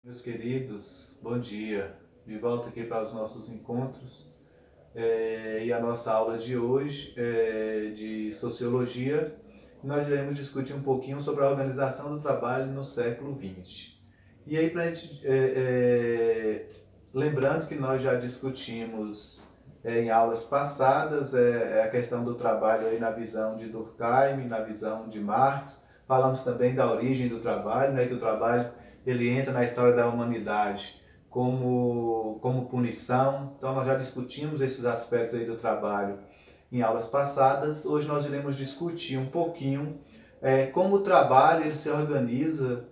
Meus queridos, bom dia. De volta aqui para os nossos encontros e a nossa aula de hoje é de Sociologia. Nós iremos discutir um pouquinho sobre a organização do trabalho no século XX. E aí, para a gente, lembrando que nós já discutimos em aulas passadas a questão do trabalho aí na visão de Durkheim, na visão de Marx. Falamos também da origem do trabalho, né, que o trabalho ele entra na história da humanidade como punição. Então nós já discutimos esses aspectos aí do trabalho em aulas passadas. Hoje nós iremos discutir um pouquinho como o trabalho ele se organiza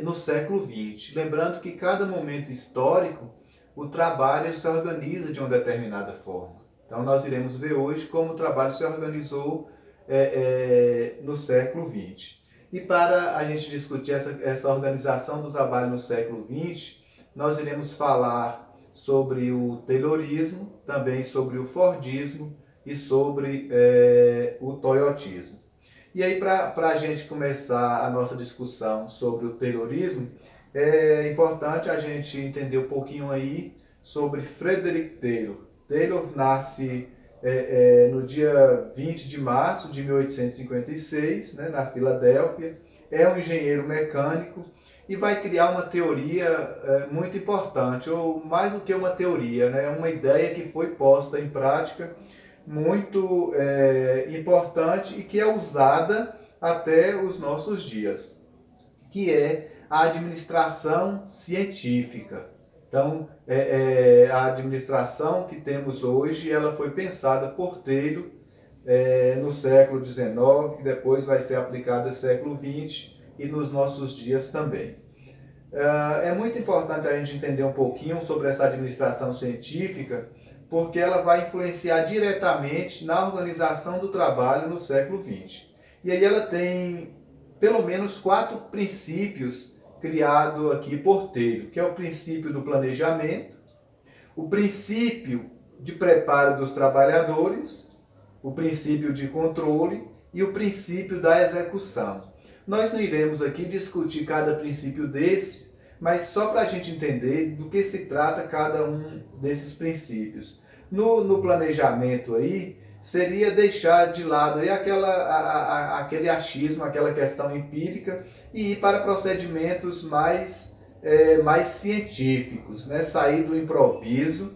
no século XX. Lembrando que cada momento histórico o trabalho ele se organiza de uma determinada forma. Então nós iremos ver hoje como o trabalho se organizou no século XX. E para a gente discutir essa organização do trabalho no século XX, nós iremos falar sobre o Taylorismo, também sobre o Fordismo e sobre o Toyotismo. E aí, para a gente começar a nossa discussão sobre o Taylorismo, é importante a gente entender um pouquinho aí sobre Frederick Taylor. Taylor nasce no dia 20 de março de 1856, né, na Filadélfia. É um engenheiro mecânico e vai criar uma teoria muito importante, ou mais do que uma teoria, né, uma ideia que foi posta em prática muito importante e que é usada até os nossos dias, que é a administração científica. Então, a administração que temos hoje, ela foi pensada por Taylor no século XIX, que depois vai ser aplicada no século XX e nos nossos dias também. É muito importante a gente entender um pouquinho sobre essa administração científica, porque ela vai influenciar diretamente na organização do trabalho no século XX. E aí ela tem pelo menos 4 princípios criados aqui por Taylor, que é o princípio do planejamento, o princípio de preparo dos trabalhadores, o princípio de controle e o princípio da execução. Nós não iremos aqui discutir cada princípio desses, mas só para a gente entender do que se trata cada um desses princípios. No planejamento aí, seria deixar de lado aí aquele achismo, aquela questão empírica e ir para procedimentos mais científicos, né? Sair do improviso,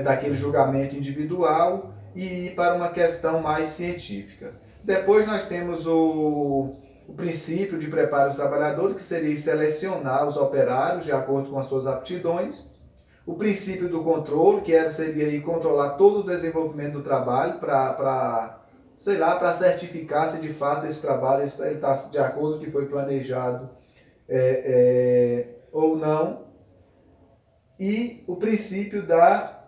daquele julgamento individual e ir para uma questão mais científica. Depois nós temos o princípio de preparo dos trabalhadores, que seria selecionar os operários de acordo com as suas aptidões. O princípio do controle, que seria controlar todo o desenvolvimento do trabalho para certificar se de fato esse trabalho está de acordo com o que foi planejado ou não. E o princípio da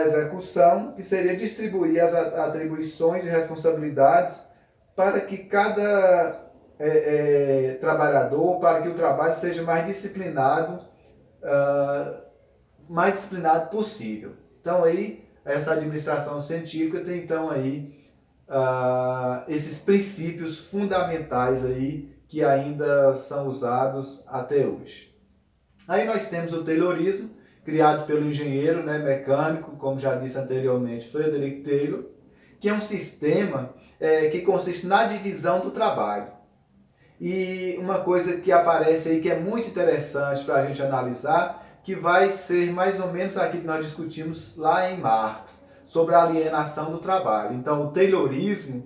execução, que seria distribuir as atribuições e responsabilidades para que cada trabalhador, para que o trabalho seja mais disciplinado possível. Então aí, essa administração científica tem então aí esses princípios fundamentais aí que ainda são usados até hoje. Aí nós temos o Taylorismo, criado pelo engenheiro, né, mecânico, como já disse anteriormente, Frederick Taylor, que é um sistema que consiste na divisão do trabalho. E uma coisa que aparece aí que é muito interessante para a gente analisar, que vai ser mais ou menos aquilo que nós discutimos lá em Marx, sobre a alienação do trabalho. Então, o Taylorismo,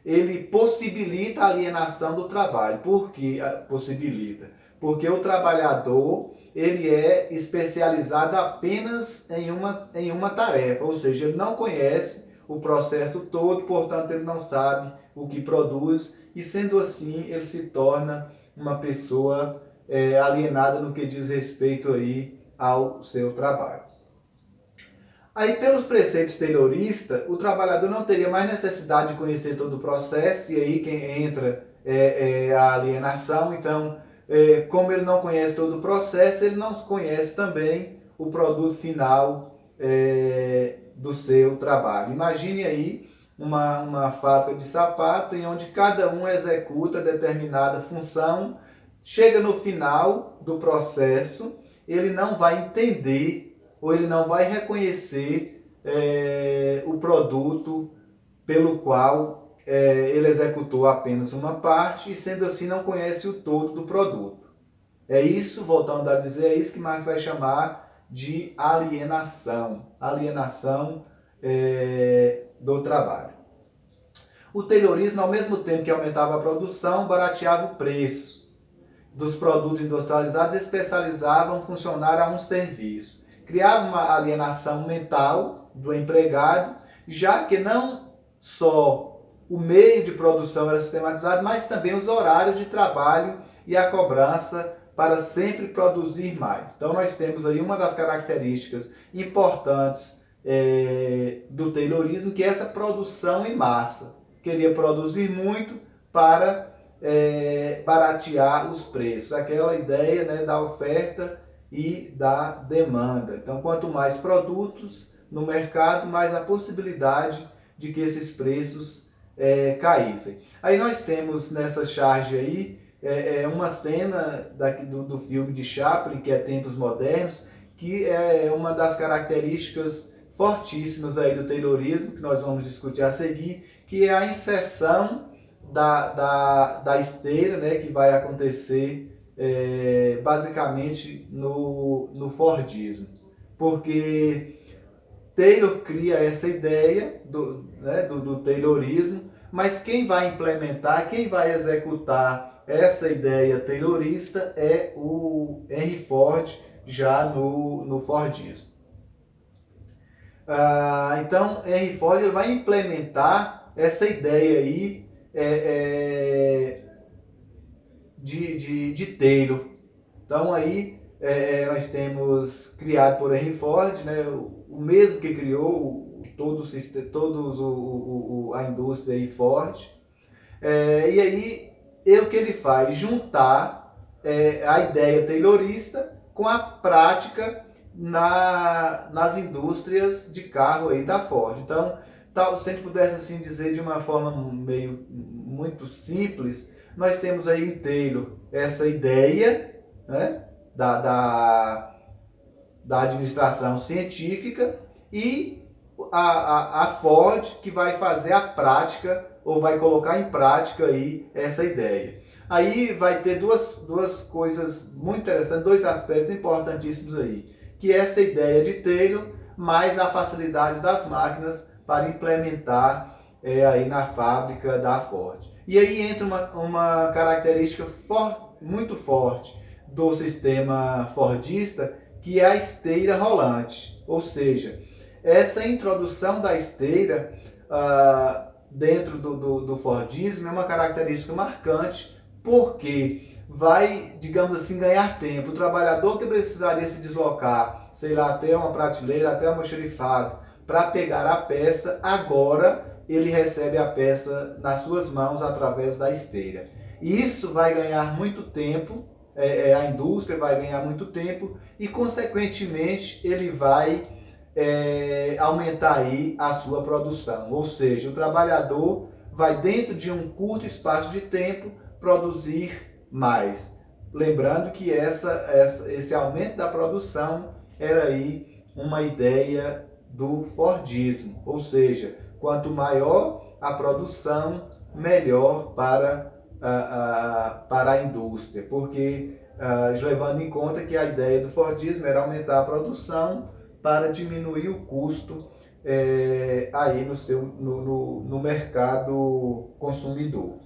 ele possibilita a alienação do trabalho. Por que possibilita? Porque o trabalhador ele é especializado apenas em uma tarefa, ou seja, ele não conhece o processo todo, portanto ele não sabe o que produz e sendo assim ele se torna uma pessoa alienada no que diz respeito aí ao seu trabalho. Aí, pelos preceitos tayloristas, o trabalhador não teria mais necessidade de conhecer todo o processo, e aí quem entra é a alienação. Então, como ele não conhece todo o processo, ele não conhece também o produto final do seu trabalho. Imagine aí uma fábrica de sapato em onde cada um executa determinada função chega no final do processo, ele não vai entender ou ele não vai reconhecer o produto pelo qual ele executou apenas uma parte e, sendo assim, não conhece o todo do produto. É isso, voltando a dizer, é isso que Marx vai chamar de alienação. Alienação do trabalho. O Taylorismo, ao mesmo tempo que aumentava a produção, barateava o preço dos produtos industrializados e especializavam o funcionário a um serviço. Criava uma alienação mental do empregado, já que não só o meio de produção era sistematizado, mas também os horários de trabalho e a cobrança para sempre produzir mais. Então nós temos aí uma das características importantes do Taylorismo, que é essa produção em massa. Queria produzir muito para baratear os preços, aquela ideia, né, da oferta e da demanda. Então, quanto mais produtos no mercado, mais a possibilidade de que esses preços caíssem. Aí nós temos nessa charge aí uma cena do filme de Chaplin, que é Tempos Modernos, que é uma das características fortíssimas aí do Taylorismo, que nós vamos discutir a seguir, que é a inserção da esteira, né, que vai acontecer basicamente no Fordismo. Porque Taylor cria essa ideia do Taylorismo, mas quem vai implementar, quem vai executar essa ideia taylorista é o Henry Ford, já no Fordismo. Então, Henry Ford ele vai implementar essa ideia aí de Taylor. Então, aí nós temos criado por Henry Ford, né, o mesmo que criou a indústria aí Ford. E aí, o que ele faz? Juntar a ideia taylorista com a prática nas indústrias de carro aí da Ford. Então, se a gente pudesse assim dizer de uma forma muito simples, nós temos aí em Taylor essa ideia, né, da administração científica e a Ford que vai fazer a prática ou vai colocar em prática aí essa ideia. Aí vai ter duas coisas muito interessantes, dois aspectos importantíssimos aí, que é essa ideia de Taylor, mais a facilidade das máquinas para implementar aí na fábrica da Ford. E aí entra uma característica muito forte do sistema fordista, que é a esteira rolante. Ou seja, essa introdução da esteira dentro do Fordismo é uma característica marcante, porque vai, digamos assim, ganhar tempo. O trabalhador que precisaria se deslocar, sei lá, até uma prateleira, até um almoxarifado, para pegar a peça, agora ele recebe a peça nas suas mãos através da esteira. Isso vai ganhar muito tempo, a indústria vai ganhar muito tempo e, consequentemente, ele vai aumentar aí a sua produção. Ou seja, o trabalhador vai, dentro de um curto espaço de tempo, produzir mais. Lembrando que esse aumento da produção era aí uma ideia do Fordismo, ou seja, quanto maior a produção, melhor para a indústria, porque levando em conta que a ideia do Fordismo era aumentar a produção para diminuir o custo aí no mercado consumidor.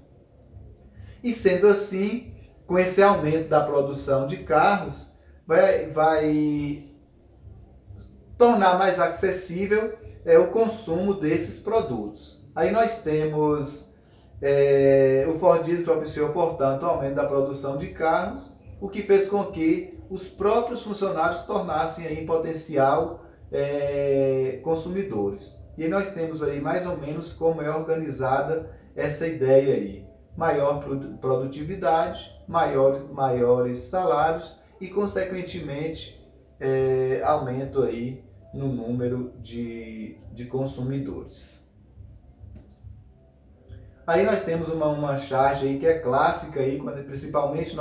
E sendo assim, com esse aumento da produção de carros, vai tornar mais acessível o consumo desses produtos. Aí nós temos o Fordismo propiciou, portanto, o aumento da produção de carros, o que fez com que os próprios funcionários se tornassem aí, em potencial consumidores. E nós temos aí mais ou menos como é organizada essa ideia aí. Maior produtividade, maiores salários e, consequentemente, aumento aí no número de consumidores. Aí nós temos uma charge aí que é clássica, aí, principalmente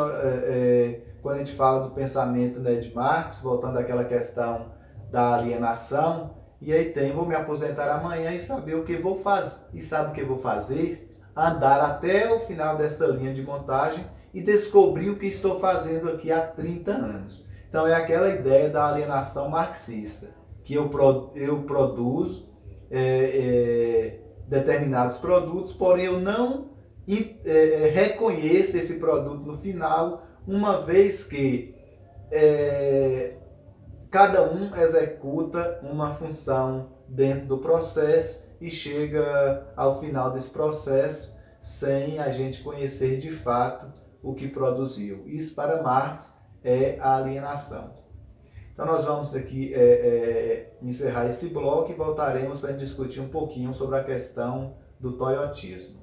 quando a gente fala do pensamento, né, de Marx, voltando àquela questão da alienação, e aí tem, vou me aposentar amanhã e saber o que vou fazer, e sabe o que vou fazer? Andar até o final desta linha de montagem e descobrir o que estou fazendo aqui há 30 anos. Então é aquela ideia da alienação marxista, que eu produzo determinados produtos, porém eu não reconheço esse produto no final, uma vez que cada um executa uma função dentro do processo e chega ao final desse processo sem a gente conhecer de fato o que produziu. Isso para Marx é a alienação. Então nós vamos aqui encerrar esse bloco e voltaremos para discutir um pouquinho sobre a questão do toyotismo.